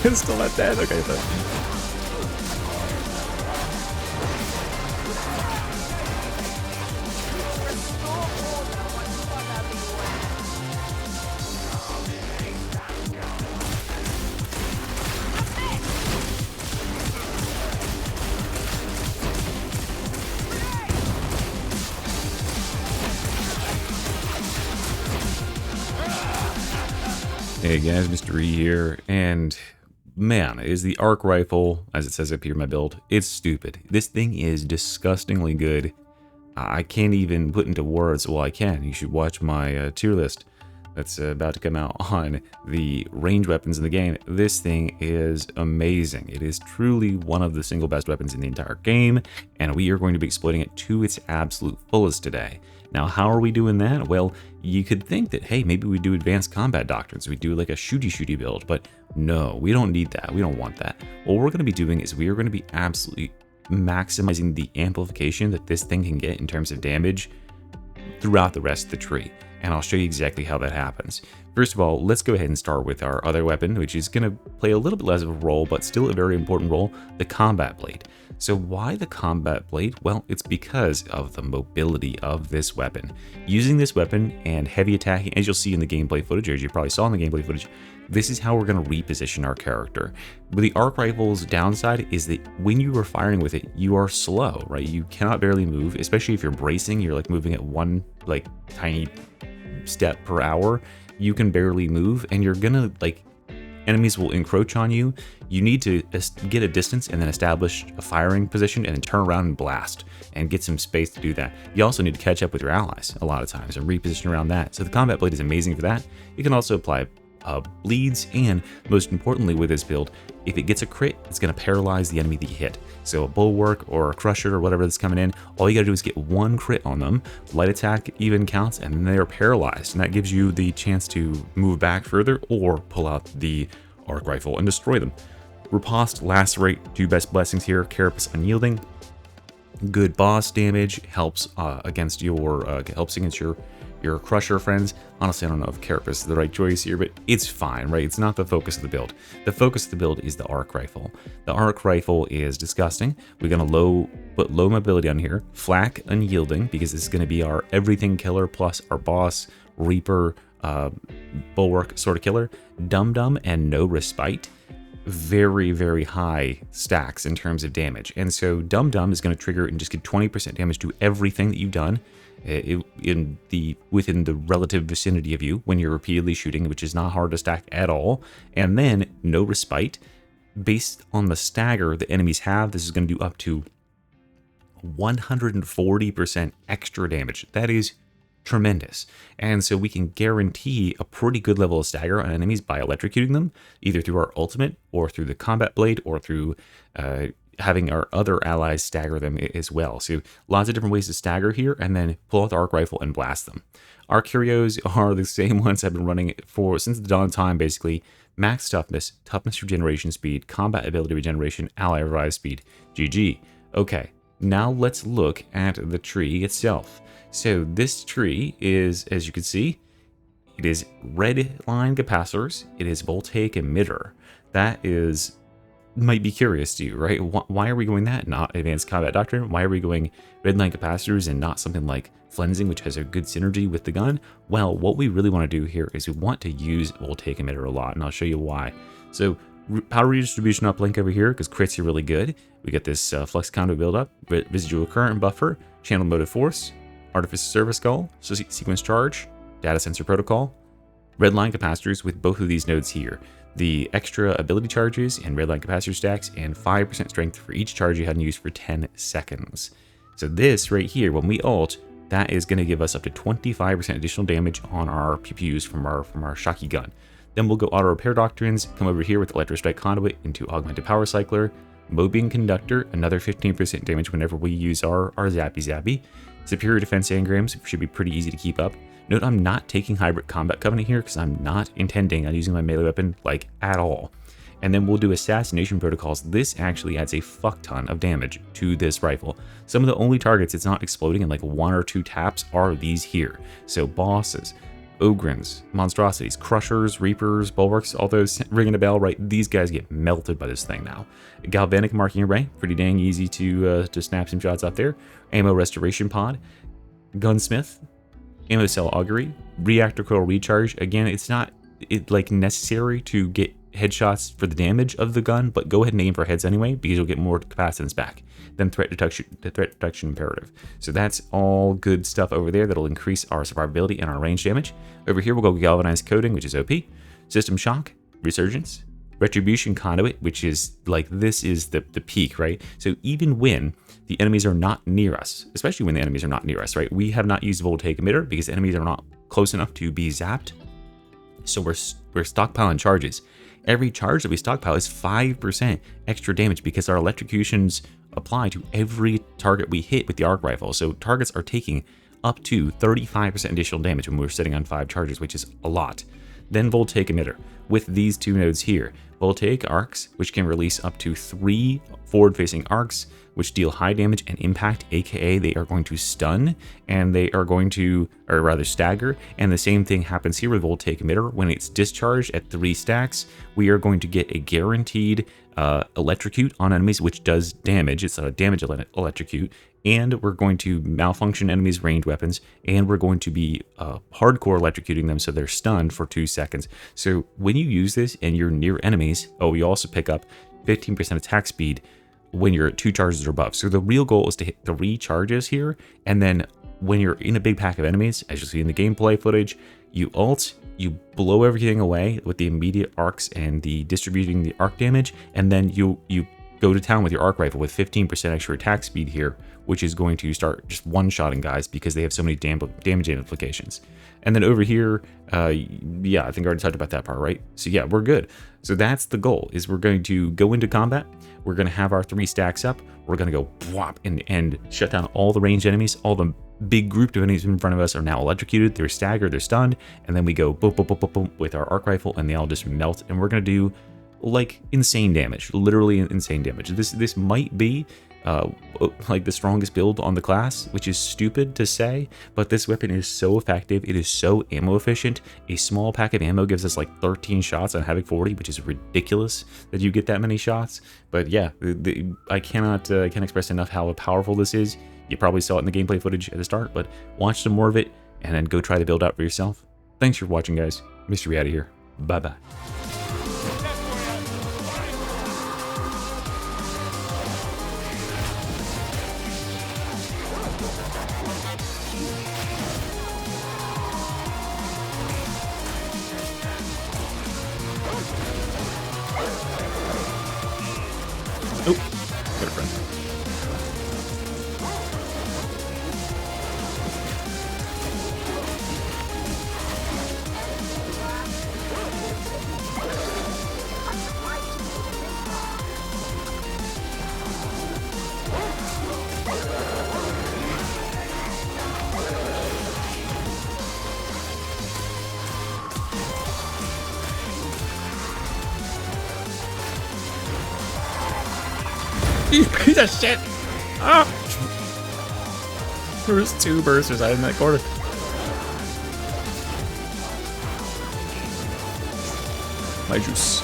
It's still not dead. Okay, so. Hey guys, Mr. E here, and man, is the arc rifle, as it says up here in my build, it's stupid. This thing is disgustingly good. I can't even put into words. Well, I can. You should watch my tier list that's about to come out on the range weapons in the game. This thing is amazing. It is truly one of the single best weapons in the entire game, and we are going to be exploiting it to its absolute fullest today. Now, how are we doing that? Well, you could think that, hey, maybe we do advanced combat doctrines. We do like a shooty build, but no, we don't need that. We don't want that. What we're going to be doing is we are going to be absolutely maximizing the amplification that this thing can get in terms of damage throughout the rest of the tree. And I'll show you exactly how that happens. First of all, let's go ahead and start with our other weapon, which is going to play a little bit less of a role, but still a very important role, the combat blade. So why the combat blade? Well, it's because of the mobility of this weapon. Using this weapon and heavy attacking, as you'll see in the gameplay footage, or as you probably saw in the gameplay footage, this is how we're going to reposition our character. But the arc rifle's downside is that when you are firing with it, you are slow, right? You cannot barely move, especially if you're bracing, you're like moving at one like tiny step per hour. You can barely move, and you're gonna like enemies will encroach on you. You need to get a distance and then establish a firing position and then turn around and blast and get some space to do that. You also need to catch up with your allies a lot of times and reposition around that. So the combat blade is amazing for that. You can also apply bleeds, and most importantly with this build, if it gets a crit, it's going to paralyze the enemy that you hit. So a bulwark or a crusher or whatever that's coming in, all you got to do is get one crit on them, light attack even counts, and then they're paralyzed, and that gives you the chance to move back further or pull out the arc rifle and destroy them. Riposte, lacerate, two best blessings here. Carapace, unyielding, good boss damage, helps against your crusher friends. Honestly, I don't know if Carapace is the right choice here, but it's fine, right? It's not the focus of the build. The focus of the build is the arc rifle. The arc rifle is disgusting. We're gonna put low mobility on here. Flak, unyielding, because this is gonna be our everything killer plus our boss, Reaper, bulwark sort of killer. Dum and no respite. Very, very high stacks in terms of damage. And so Dum is going to trigger and just get 20% damage to everything that you've done within the relative vicinity of you when you're repeatedly shooting, which is not hard to stack at all. And then no respite. Based on the stagger the enemies have, this is going to do up to 140% extra damage. That is tremendous. And so we can guarantee a pretty good level of stagger on enemies by electrocuting them, either through our ultimate or through the combat blade or through having our other allies stagger them as well. So lots of different ways to stagger here, and then pull out the arc rifle and blast them. Our curios are the same ones I've been running for since the dawn of time, basically. Max toughness, toughness regeneration speed, combat ability regeneration, ally revive speed, GG. Okay, now let's look at the tree itself. So this tree is, as you can see, it is red line capacitors, it is voltaic emitter. That might be curious to you, right? Why are we going that, not advanced combat doctrine? Why are we going red line capacitors and not something like flensing, which has a good synergy with the gun? Well, what we really want to do here is we want to use voltaic emitter a lot, and I'll show you why. So power redistribution uplink over here, because crits are really good. We get this flux conduit buildup, residual current buffer, channel motive force, artifice service call, sequence charge, data sensor protocol, red line capacitors with both of these nodes here. The extra ability charges and red line capacitor stacks, and 5% strength for each charge you hadn't used for 10 seconds. So this right here, when we ult, that is going to give us up to 25% additional damage on our PPUs from our Shocky gun. Then we'll go auto repair doctrines, come over here with electrostrike conduit into augmented power cycler, Mobian conductor, another 15% damage whenever we use our zappy. Superior defense engrams should be pretty easy to keep up. Note I'm not taking hybrid combat covenant here because I'm not intending on using my melee weapon like at all. And then we'll do assassination protocols. This actually adds a fuck ton of damage to this rifle. Some of the only targets it's not exploding in like 1 or 2 taps are these here. So bosses, Ogrins, monstrosities, crushers, reapers, bulwarks, all those ringing a bell, right? These guys get melted by this thing now. Galvanic marking array, pretty dang easy to snap some shots up there. Ammo restoration pod, gunsmith, ammo cell augury, reactor coil recharge. Again, it's not like necessary to get headshots for the damage of the gun, but go ahead and aim for heads anyway because you'll get more capacitance back than threat detection imperative. So that's all good stuff over there that'll increase our survivability and our range damage. Over here we'll go galvanized coating, which is OP, system shock, resurgence, retribution conduit, which is like, this is the peak, right? So even when the enemies are not near us, especially when the enemies are not near us, right? We have not used voltaic emitter because enemies are not close enough to be zapped. So we're stockpiling charges. Every charge that we stockpile is 5% extra damage because our electrocutions apply to every target we hit with the arc rifle. So targets are taking up to 35% additional damage when we're sitting on 5 charges, which is a lot. Then voltaic emitter with these 2 nodes here. Voltaic arcs, which can release up to 3 forward-facing arcs, which deal high damage and impact, aka they are going to stun, and they are going to, or rather stagger, and the same thing happens here with voltaic emitter. When it's discharged at 3 stacks, we are going to get a guaranteed electrocute on enemies, which does damage. It's a damage electrocute, and we're going to malfunction enemies' ranged weapons, and we're going to be hardcore electrocuting them so they're stunned for 2 seconds. So when you use this and you're near enemies, you also pick up 15% attack speed when you're at 2 charges or above. So the real goal is to hit 3 charges here, and then when you're in a big pack of enemies, as you'll see in the gameplay footage, you ult, you blow everything away with the immediate arcs and the distributing the arc damage, and then you go to town with your arc rifle with 15% extra attack speed here, which is going to start just one-shotting guys because they have so many damage implications. And then over here, yeah, I think I already talked about that part, right? So yeah, we're good. So that's the goal, is we're going to go into combat, we're going to have our 3 stacks up, we're going to go whop and shut down all the ranged enemies. All the big group of enemies in front of us are now electrocuted, they're staggered, they're stunned, and then we go boom, boom, boom, boom, boom with our arc rifle, and they all just melt, and we're going to do like insane damage, literally insane damage. This might be like the strongest build on the class, which is stupid to say, but this weapon is so effective. It is so ammo efficient. A small pack of ammo gives us like 13 shots on Havoc 40, which is ridiculous that you get that many shots. But yeah, I can't express enough how powerful this is. You probably saw it in the gameplay footage at the start, but watch some more of it and then go try the build out for yourself. Thanks for watching, guys. Mystery out of here. Bye bye. Oh, got a friend. You piece of shit! Ah! There's 2 bursters out in that corner. My juice.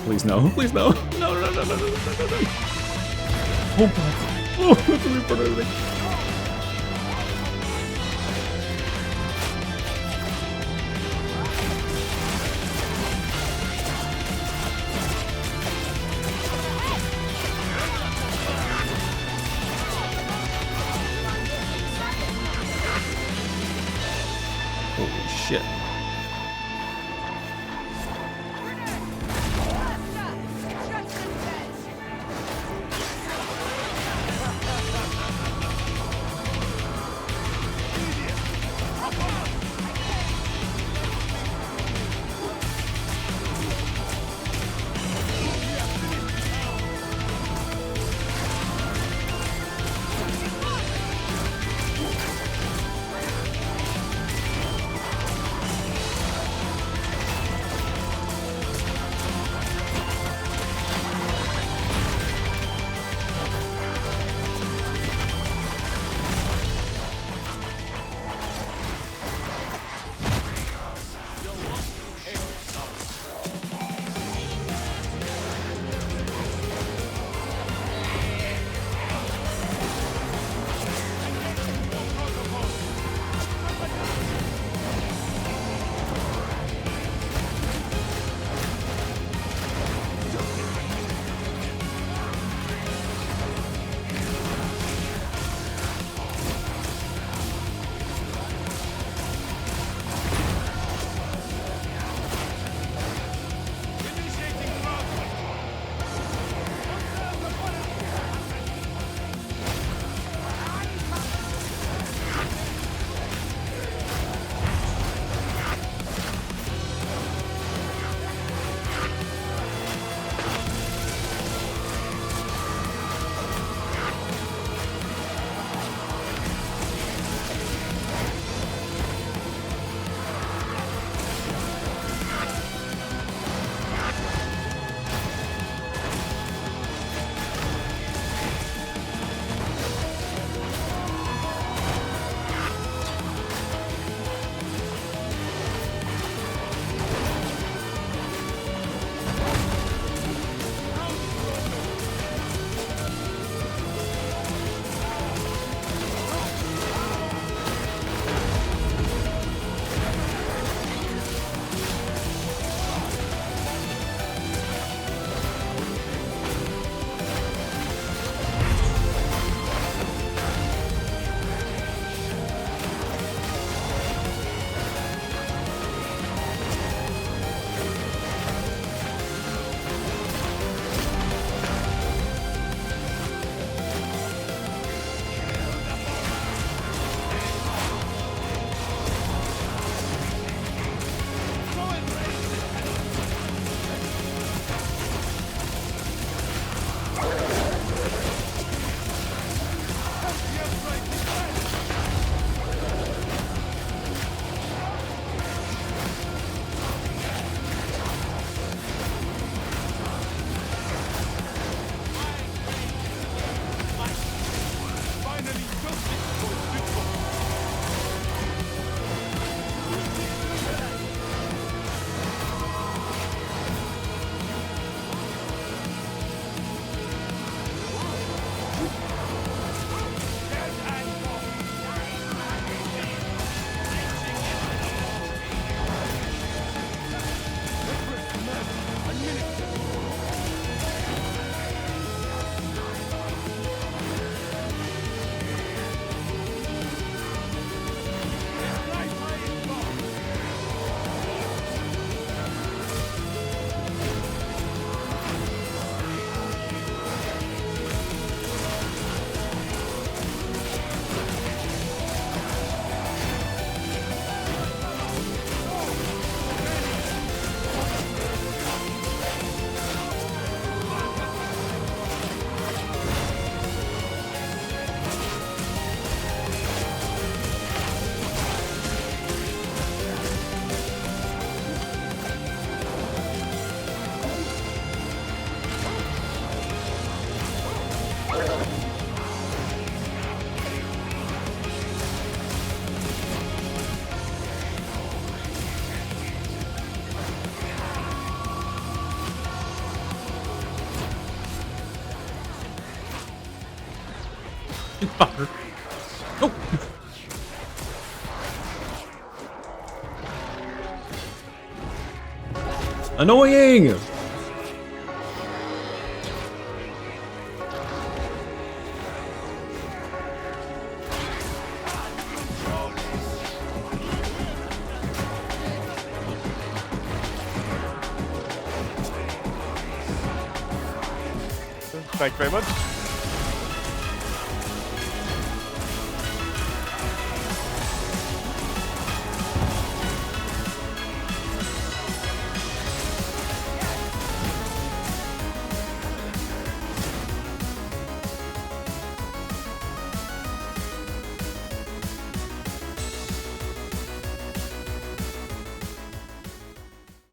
Please no. Please no. No, no, no, no, no, no, no, no. Oh, God. Oh, that's really fun everything. Holy shit. Fucker. Oh. Annoying! Thank you very much.